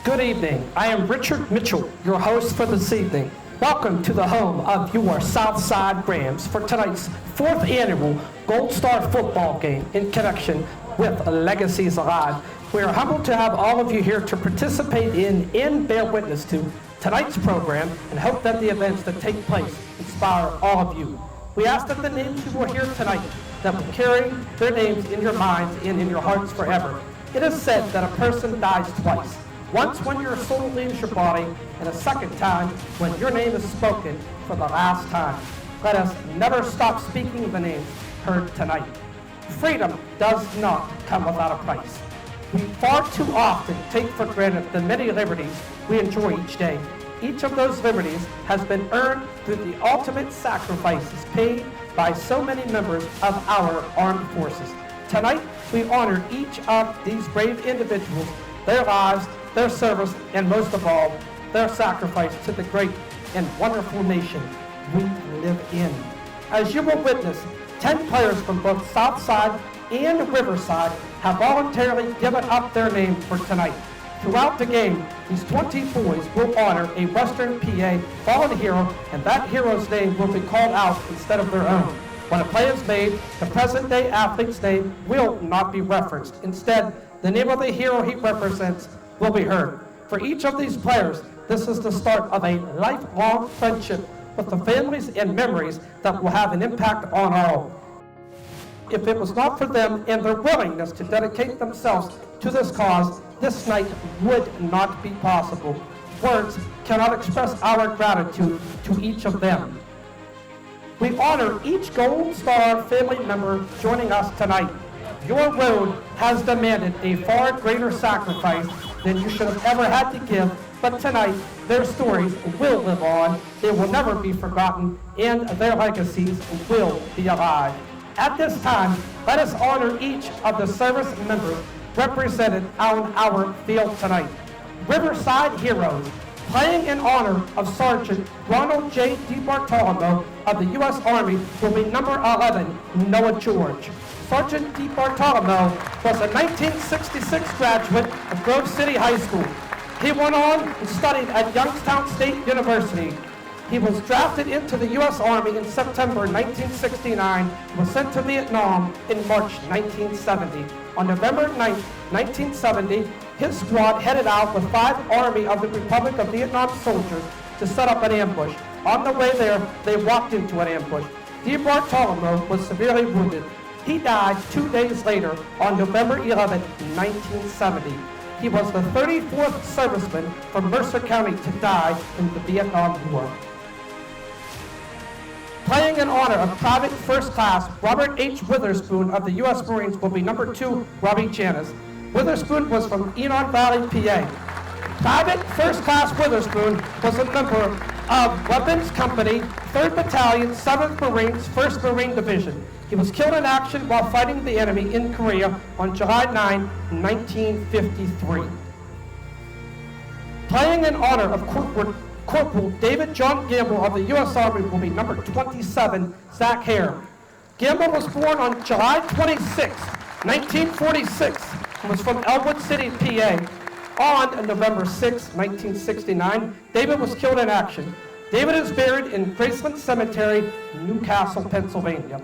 Good evening. I am Richard Mitchell, your host for this evening. Welcome to the home of your Southside Rams for tonight's 4th annual Gold Star football game in connection with Legacies Alive. We are humbled to have all of you here to participate in and bear witness to tonight's program and hope that the events that take place inspire all of you. We ask that the names you will hear tonight that will carry their names in your minds and in your hearts forever. It is said that a person dies twice. Once when your soul leaves your body, and a second time when your name is spoken for the last time. Let us never stop speaking the names heard tonight. Freedom does not come without a price. We far too often take for granted the many liberties we enjoy each day. Each of those liberties has been earned through the ultimate sacrifices paid by so many members of our armed forces. Tonight, we honor each of these brave individuals, their lives, their service, and most of all, their sacrifice to the great and wonderful nation we live in. As you will witness, 10 players from both Southside and Riverside have voluntarily given up their name for tonight. Throughout the game, these 20 boys will honor a Western PA fallen hero, and that hero's name will be called out instead of their own. When a play is made, the present-day athlete's name will not be referenced. Instead, the name of the hero he represents will be heard. For each of these players, this is the start of a lifelong friendship with the families and memories that will have an impact on all. If it was not for them and their willingness to dedicate themselves to this cause, this night would not be possible. Words cannot express our gratitude to each of them. We honor each Gold Star family member joining us tonight. Your road has demanded a far greater sacrifice than you should have ever had to give, but tonight their stories will live on, they will never be forgotten, and their legacies will be alive. At this time, let us honor each of the service members represented on our field tonight. Riverside Heroes, playing in honor of Sergeant Ronald J. DeBartolome of the U.S. Army, will be number 11, Noah George. Sergeant DeBartolome was a 1966 graduate of Grove City High School. He went on and studied at Youngstown State University. He was drafted into the U.S. Army in September 1969 and was sent to Vietnam in March 1970. On November 9, 1970, his squad headed out with 5 Army of the Republic of Vietnam soldiers to set up an ambush. On the way there, they walked into an ambush. DeBartolome was severely wounded. He died 2 days later on November 11, 1970. He was the 34th serviceman from Mercer County to die in the Vietnam War. Playing in honor of Private First Class Robert H. Witherspoon of the U.S. Marines will be number 2, Robbie Janis. Witherspoon was from Enon Valley, PA. Private First Class Witherspoon was a member of Weapons Company, 3rd Battalion, 7th Marines, 1st Marine Division. He was killed in action while fighting the enemy in Korea on July 9, 1953. Playing in honor of Corporal David John Gamble of the U.S. Army will be number 27, Zach Hare. Gamble was born on July 26, 1946, and was from Elwood City, PA. On November 6, 1969, David was killed in action. David is buried in Graceland Cemetery, Newcastle, Pennsylvania.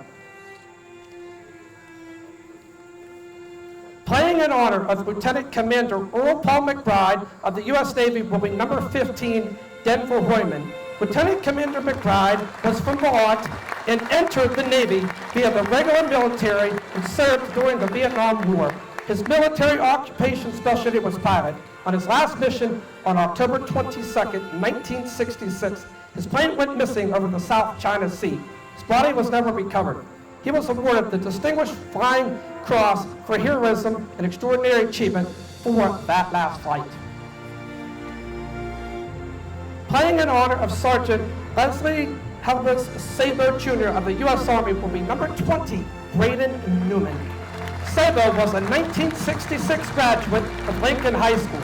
Playing in honor of Lieutenant Commander Earl Paul McBride of the U.S. Navy will be number 15, Denver Hoyman. Lieutenant Commander McBride was from Vermont and entered the Navy via the regular military and served during the Vietnam War. His military occupation specialty was pilot. On his last mission on October 22, 1966, his plane went missing over the South China Sea. His body was never recovered. He was awarded the Distinguished Flying Cross for heroism and extraordinary achievement for that last flight. Playing in honor of Sergeant Leslie Helvis Sabo Jr. of the U.S. Army will be number 20, Braden Newman. Sabo was a 1966 graduate of Lincoln High School.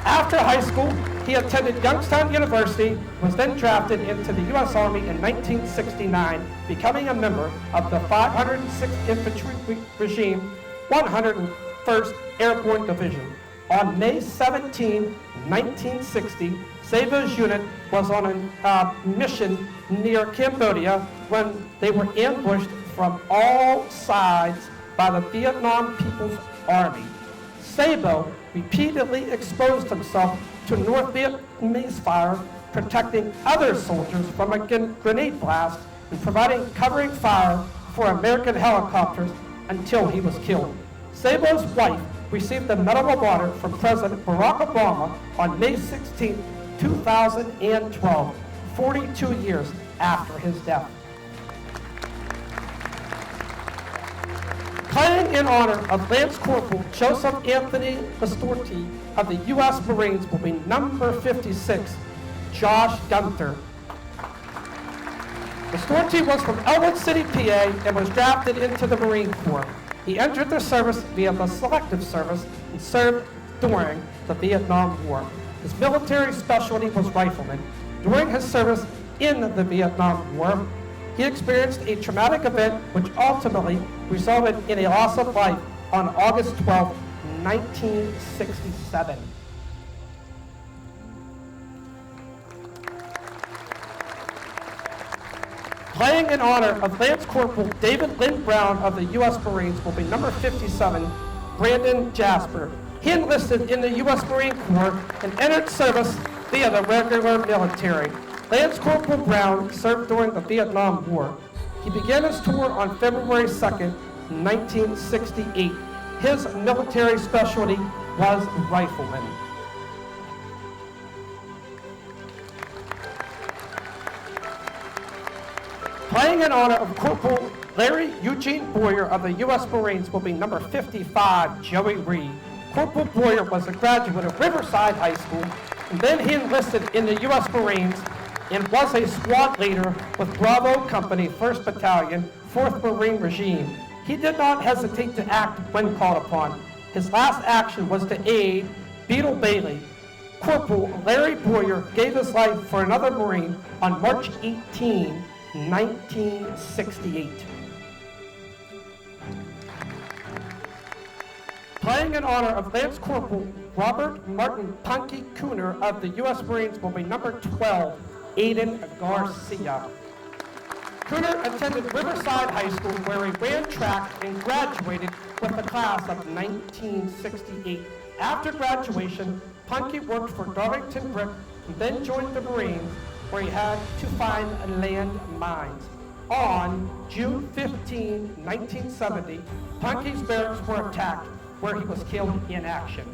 After high school, he attended Youngstown University, was then drafted into the U.S. Army in 1969, becoming a member of the 506th Infantry Regime, 101st Airborne Division. On May 17, 1960, Sabo's unit was on a mission near Cambodia when they were ambushed from all sides by the Vietnam People's Army. Sabo repeatedly exposed himself to North Vietnamese fire, protecting other soldiers from a grenade blast and providing covering fire for American helicopters until he was killed. Sabo's wife received the Medal of Honor from President Barack Obama on May 16, 2012, 42 years after his death. Playing in honor of Lance Corporal Joseph Anthony Listorti of the U.S. Marines will be number 56, Josh Gunther. Listorti was from Elwood City, PA, and was drafted into the Marine Corps. He entered the service via the Selective Service and served during the Vietnam War. His military specialty was rifleman. During his service in the Vietnam War, he experienced a traumatic event which ultimately resulted in a loss of life on August 12, 1967. Playing in honor of Lance Corporal David Lynn Brown of the U.S. Marines will be number 57, Brandon Jasper. He enlisted in the U.S. Marine Corps and entered service via the regular military. Lance Corporal Brown served during the Vietnam War. He began his tour on February 2nd, 1968. His military specialty was rifleman. Playing in honor of Corporal Larry Eugene Boyer of the U.S. Marines will be number 55, Joey Reed. Corporal Boyer was a graduate of Riverside High School, and then he enlisted in the U.S. Marines and was a squad leader with Bravo Company, 1st Battalion, 4th Marine Regime. He did not hesitate to act when called upon. His last action was to aid Beetle Bailey. Corporal Larry Boyer gave his life for another Marine on March 18, 1968. Playing in honor of Lance Corporal Robert Martin Punky Cooner of the U.S. Marines will be number 12, Aiden Garcia. Cooner attended Riverside High School where he ran track and graduated with the class of 1968. After graduation, Punky worked for Darlington Brick and then joined the Marines where he had to find land mines. On June 15, 1970, Punky's barracks were attacked where he was killed in action.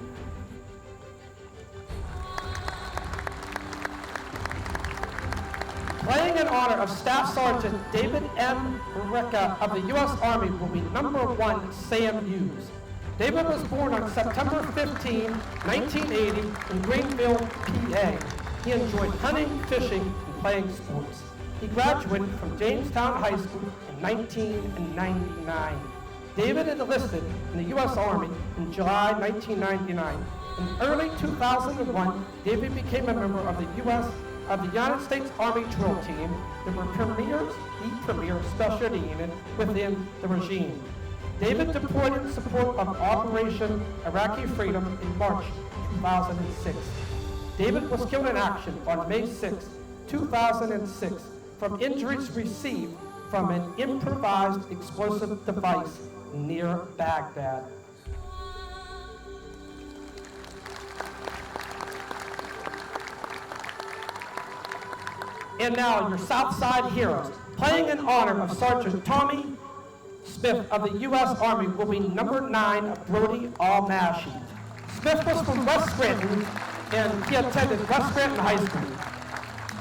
Playing in honor of Staff Sergeant David M. Recca of the U.S. Army will be number 1, Sam Hughes. David was born on September 15, 1980 in Greenville, PA. He enjoyed hunting, fishing, and playing sports. He graduated from Jamestown High School in 1999. David enlisted in the U.S. Army in July 1999. In early 2001, David became a member of the United States Army Drill Team, the premier specialty unit within the regime. David deployed in support of Operation Iraqi Freedom in March 2006. David was killed in action on May 6, 2006 from injuries received from an improvised explosive device near Baghdad. And now your Southside heroes. Playing in honor of Sergeant Tommy Smith of the U.S. Army will be number 9, Brody Almashi. Smith was from West Scranton, and he attended West Scranton High School.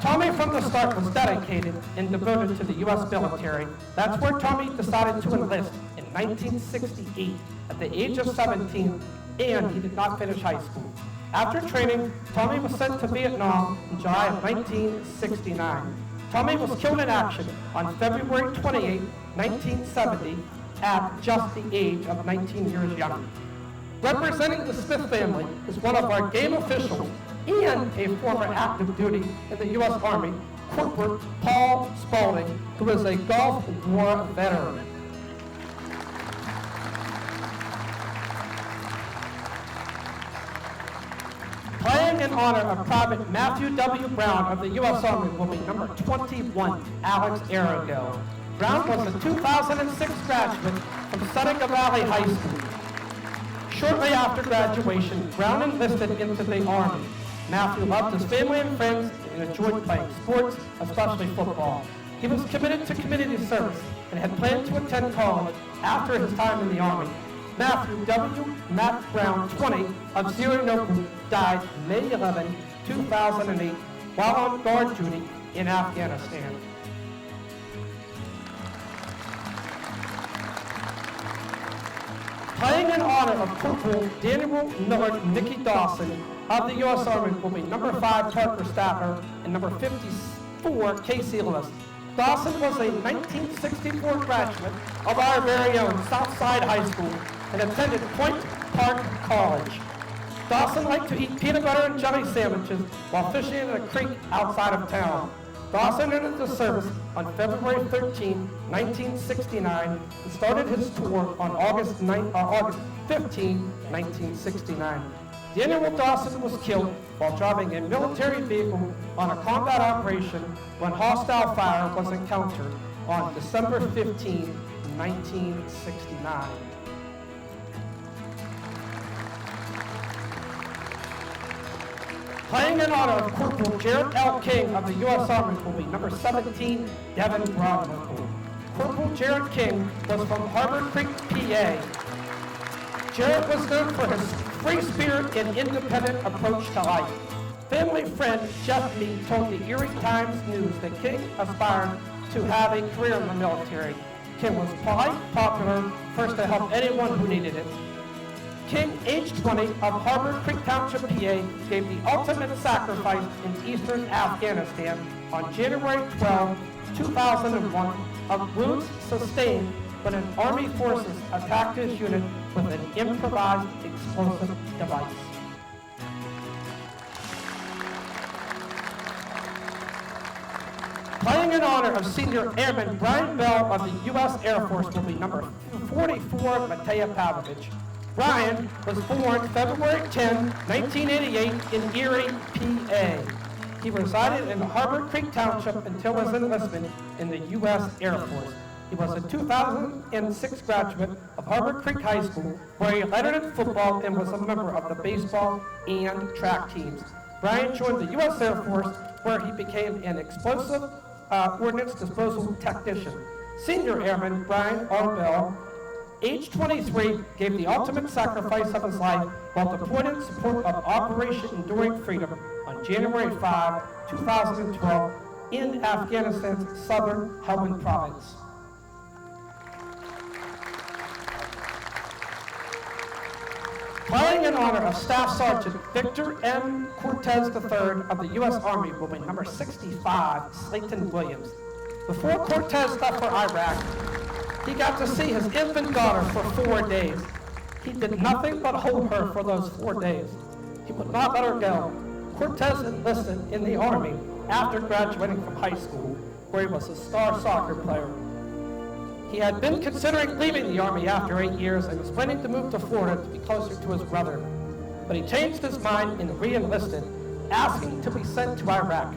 Tommy from the start was dedicated and devoted to the U.S. military. That's where Tommy decided to enlist in 1968 at the age of 17, and he did not finish high school. After training, Tommy was sent to Vietnam in July of 1969. Tommy was killed in action on February 28, 1970, at just the age of 19 years young. Representing the Smith family is one of our game officials and a former active duty in the U.S. Army, Corporal Paul Spaulding, who is a Gulf War veteran. Playing in honor of Private Matthew W. Brown of the U.S. Army will be number 21, Alex Arago. Brown was a 2006 graduate from Seneca Valley High School. Shortly after graduation, Brown enlisted into the Army. Matthew loved his family and friends and enjoyed playing sports, especially football. He was committed to community service and had planned to attend college after his time in the Army. Matthew W. Matt Brown, 20, of Zerinople, died May 11, 2008, while on guard duty in Afghanistan. Playing in honor of Corporal Daniel Millard Nicky Dawson of the U.S. Army will be number 5, Parker Statler, and number 54, Casey Lewis. Dawson was a 1964 graduate of our very own Southside High School and attended Point Park College. Dawson liked to eat peanut butter and jelly sandwiches while fishing in a creek outside of town. Dawson entered the service on February 13, 1969, and started his tour on August 15, 1969. Daniel Dawson was killed while driving a military vehicle on a combat operation when hostile fire was encountered on December 15, 1969. Playing in honor of Corporal Jared L. King of the U.S. Army will be number 17, Devin Broadmerkle. Corporal Jared King was from Harbor Creek, PA. Jared was known for his free spirit and independent approach to life. Family friend Jeff Meade told the Erie Times News that King aspired to have a career in the military. King was polite, popular, first to help anyone who needed it. King, age 20, of Harbor Creek Township, PA, gave the ultimate sacrifice in eastern Afghanistan on January 12, 2001, of wounds sustained when an Army forces attacked his unit with an improvised explosive device. Playing in honor of Senior Airman Brian Bell of the U.S. Air Force will be number 44, Mateja Pavlovich. Brian was born February 10, 1988 in Erie, PA. He resided in Harbor Creek Township until his enlistment in the U.S. Air Force. He was a 2006 graduate of Harbor Creek High School, where he lettered in football and was a member of the baseball and track teams. Brian joined the U.S. Air Force, where he became an explosive ordnance disposal technician. Senior Airman Brian R. Bell, age 23, gave the ultimate sacrifice of his life while deployed in support of Operation Enduring Freedom on January 5, 2012 in Afghanistan's southern Helmand province. Playing in honor of Staff Sergeant Victor M. Cortez III of the U.S. Army will be number 65, Slayton Williams. Before Cortez left for Iraq, he got to see his infant daughter for 4 days. He did nothing but hold her for those 4 days. He would not let her go. Cortez enlisted in the Army after graduating from high school, where he was a star soccer player. He had been considering leaving the Army after 8 years and was planning to move to Florida to be closer to his brother. But he changed his mind and re-enlisted, asking to be sent to Iraq.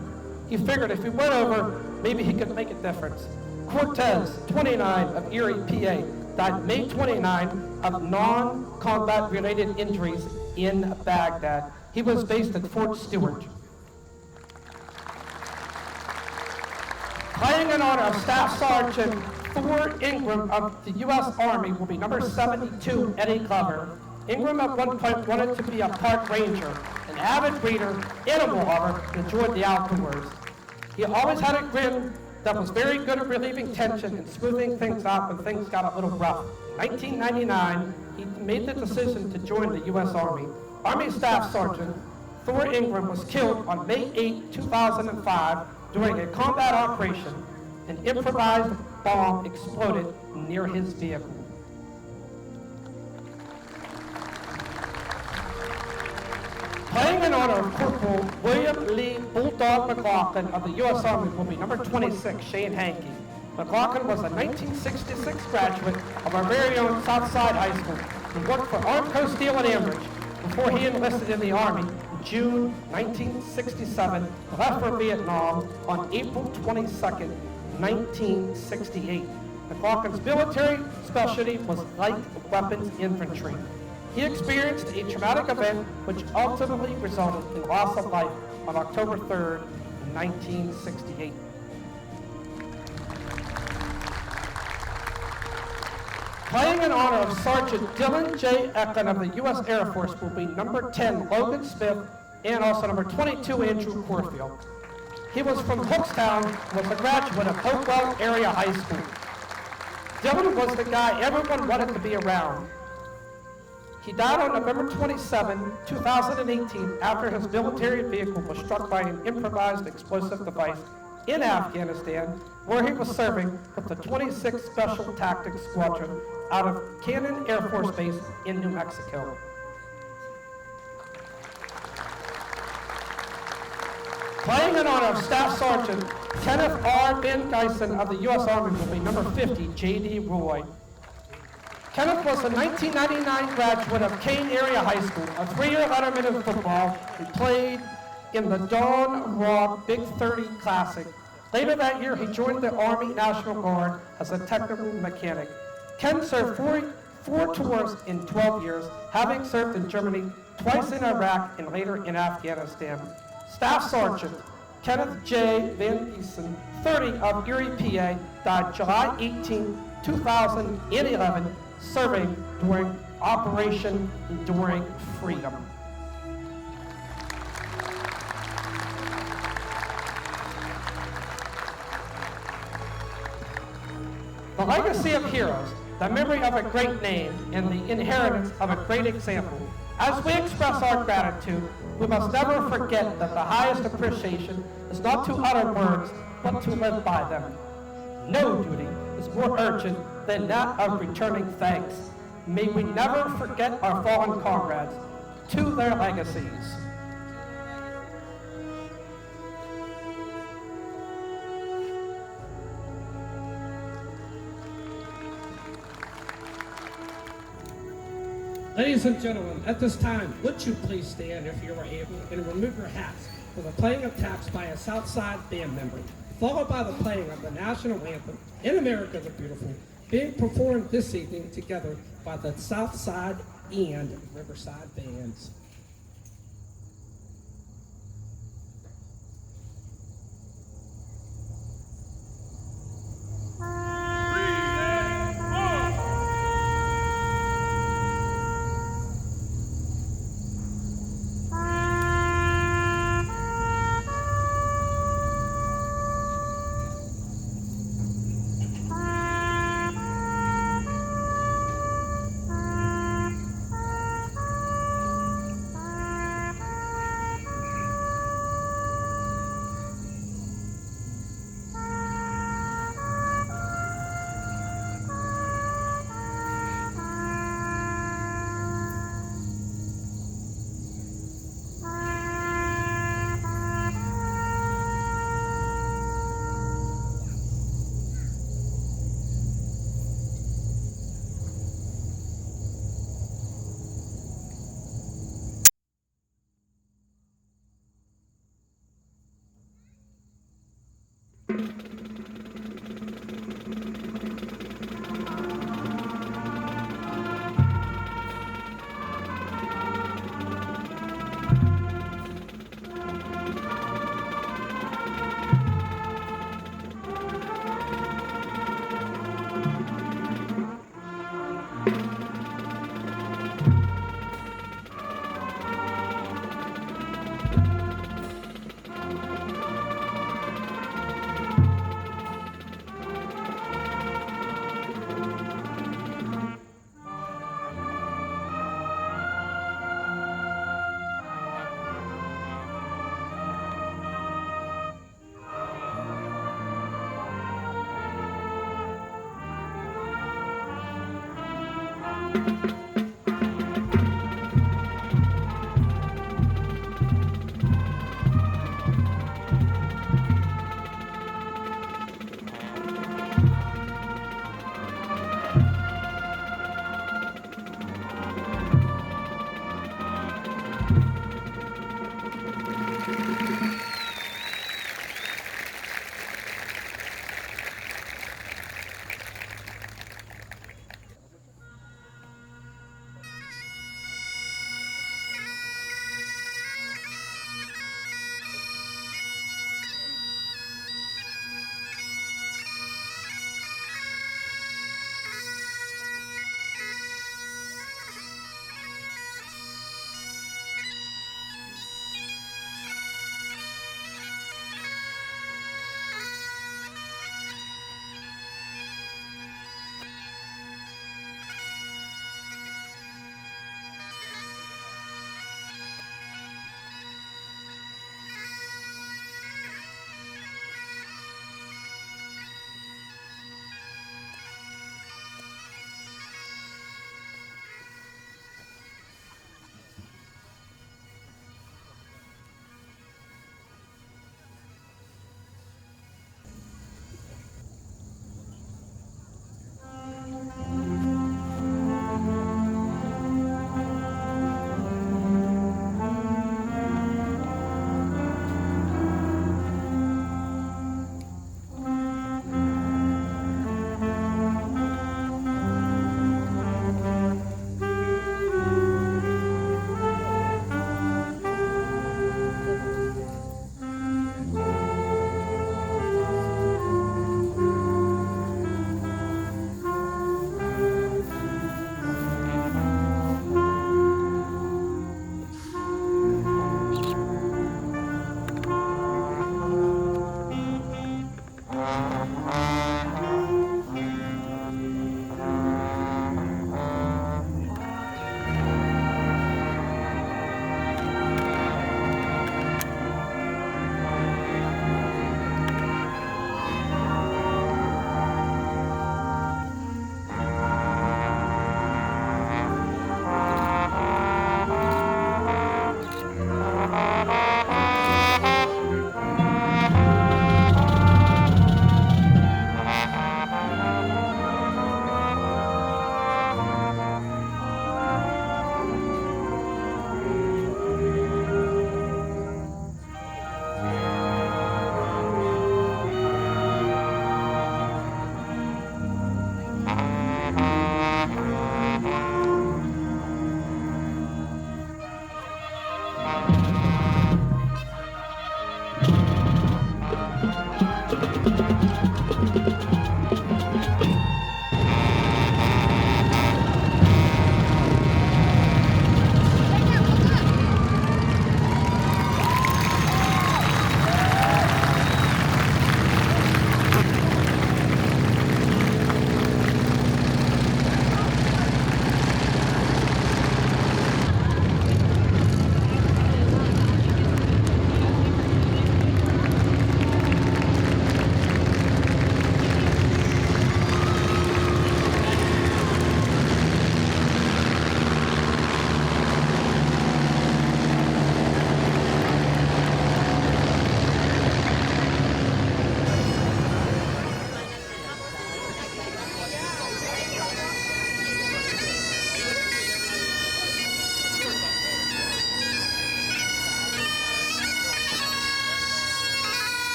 He figured if he went over, maybe he could make a difference. Cortez, 29, of Erie, PA, died May 29 of non-combat related injuries in Baghdad. He was based at Fort Stewart. Playing in honor of Staff Sergeant Thor Ingram of the U.S. Army will be number 72, Eddie Glover. Ingram at one point wanted to be a park ranger, an avid reader, animal lover, and enjoyed the outdoors. He always had a grin that was very good at relieving tension and smoothing things out when things got a little rough. In 1999, he made the decision to join the U.S. Army. Army Staff Sergeant Thor Ingram was killed on May 8, 2005 during a combat operation. An improvised bomb exploded near his vehicle. Playing in honor of Corporal William Lee Bulldog McLaughlin of the U.S. Army will be number 26, Shane Hankey. McLaughlin was a 1966 graduate of our very own Southside High School and worked for Armco Steel in Ambridge. before he enlisted in the Army in June 1967, left for Vietnam on April 22nd, 1968. McLaughlin's military specialty was light weapons infantry. He experienced a traumatic event which ultimately resulted in loss of life on October 3rd, 1968. Playing in honor of Sergeant Dylan J. Eklund of the U.S. Air Force will be number 10, Logan Smith, and also number 22, Andrew Corfield. He was from Hookstown, was a graduate of Hopewell Area High School. Dylan was the guy everyone wanted to be around. He died on November 27, 2018, after his military vehicle was struck by an improvised explosive device in Afghanistan, where he was serving with the 26th Special Tactics Squadron out of Cannon Air Force Base in New Mexico. Playing in honor of Staff Sergeant Kenneth R. Van Geisen of the U.S. Army will be number 50, J.D. Roy. Kenneth was a 1999 graduate of Kane Area High School, a 3-year letterman in football. He played in the Dawn Raw Big 30 Classic. Later that year, he joined the Army National Guard as a technical mechanic. Ken served four tours in 12 years, having served in Germany, twice in Iraq, and later in Afghanistan. Staff Sergeant Kenneth J. Van Geisen, 30, of Erie, PA, died July 18, 2011, serving during Operation Enduring Freedom. The legacy of heroes, the memory of a great name, and the inheritance of a great example. As we express our gratitude, we must never forget that the highest appreciation is not to utter words, but to live by them. No duty is more urgent than that of returning thanks. May we never forget our fallen comrades, to their legacies. Ladies and gentlemen, at this time, would you please stand if you are able and remove your hats for the playing of taps by a Southside band member, followed by the playing of the national anthem, In America the Beautiful, being performed this evening together by the Southside and Riverside bands.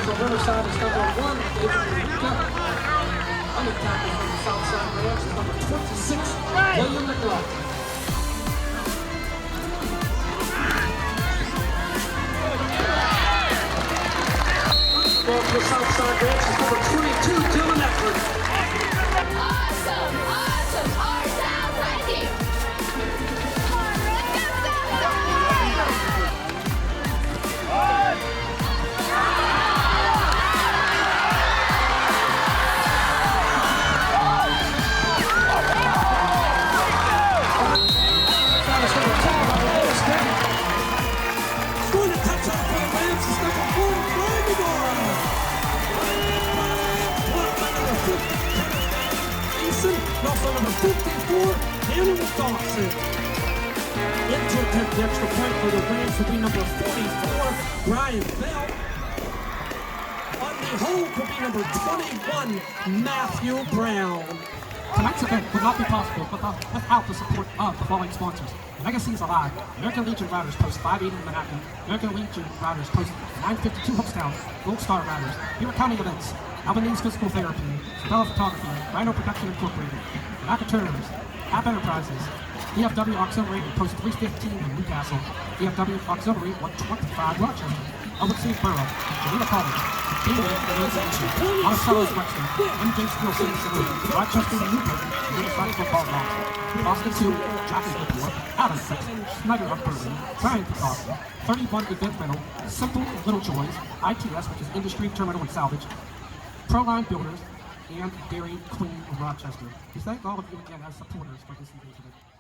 From Riverside is number 1, David Luca. Other tackle from the Southside Rams is number 26, William McLaughlin. Ball for the Southside Rams is number 22, Dylan Eckler. Awesome, awesome, our sound ranking. Also number 54, Daniel Dawson. In to attempt the extra point for the Rams will be number 44, Brian Bell. On the hold will be number 21, Matthew Brown. Tonight's event would not be possible without the support of the following sponsors. Legacy is alive. American Legion Riders post 580 in Manhattan. American Legion Riders post 952 Hookstown. Gold Star Riders. Beaver County Events. Albanese Physical Therapy. Sabella Photography. Rhino Production Incorporated. Macaturners. App Enterprises. DFW Auxiliary post 315 in Newcastle. DFW Auxiliary 125 Rochester. Elwood City Borough. Geneva College. David Organization. Monticello's Wexford. MJ Steel City Saloon. Rochester Newport. Riverside Football Grounds. Boston 2. Jackson Newport. Adams 6. Snyder of Berlin. Brian Boston. 31 Event Rental. Simple Little Joys. ITS, which is Industry Terminal and Salvage. Proline Builders. And Dairy Queen of Rochester. We thank all of you again as supporters for this evening's event.